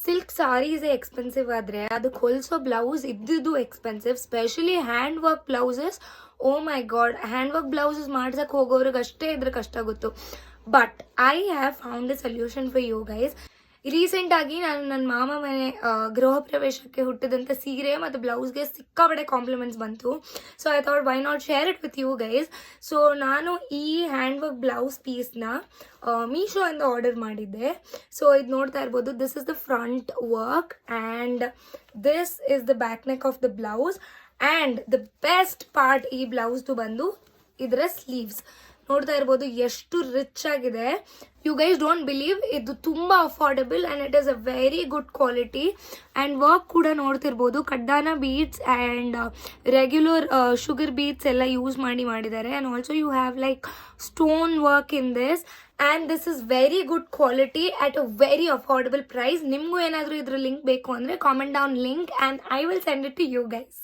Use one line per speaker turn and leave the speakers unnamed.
Silk ಸಾರೀಸೇ expensive ಆದರೆ ಅದಕ್ಕೆ ಹೊಲಿಸೋ ಬ್ಲೌಸ್ ಇದ್ದಿದ್ದು expensive. Specially hand work blouses, oh my god, hand work blouses ಮಾಡ್ಸಕ್ಕೆ ಹೋಗೋರಿಗೆ ಅಷ್ಟೇ ಇದ್ರೆ ಕಷ್ಟ ಗೊತ್ತು. But I have found a solution for you guys. ರೀಸೆಂಟಾಗಿ ನಾನು ನನ್ನ ಮಾಮ ಮನೆ ಗೃಹ ಪ್ರವೇಶಕ್ಕೆ ಹುಟ್ಟಿದಂಥ ಸೀರೆ ಮತ್ತು ಬ್ಲೌಸ್ಗೆ ಸಿಕ್ಕಾಪಟ್ಟೆ ಕಾಂಪ್ಲಿಮೆಂಟ್ಸ್ ಬಂತು. So I thought why not share it with you guys. So ನಾನು ಈ ಹ್ಯಾಂಡ್ ವರ್ಕ್ ಬ್ಲೌಸ್ ಪೀಸ್ನ ಮೀಶೋ ಇಂದ ಆರ್ಡರ್ ಮಾಡಿದ್ದೆ. ಸೊ ಇದು ನೋಡ್ತಾ ಇರ್ಬೋದು, this is the front work and this is the back neck of the blouse. And the best part ಈ ಬ್ಲೌಸ್ದು ಬಂದು ಇದರ ಸ್ಲೀವ್ಸ್ ನೋಡ್ತಾ ಇರ್ಬೋದು ಎಷ್ಟು ರಿಚ್ ಆಗಿದೆ. ಯು ಗೈಸ್ ಡೋಂಟ್ ಬಿಲೀವ್, ಇದು ತುಂಬ affordable and it is a very good quality. And work ಕೂಡ ನೋಡ್ತಿರ್ಬೋದು, ಕಡ್ಡಾನ beads and regular sugar beads ಎಲ್ಲ ಯೂಸ್ ಮಾಡಿದ್ದಾರೆ. And also you have like stone work in this. And this is very good quality at a very affordable price. ನಿಮಗೂ ಏನಾದರೂ ಇದ್ರ link ಬೇಕು ಅಂದರೆ comment down link and I will send it to you guys.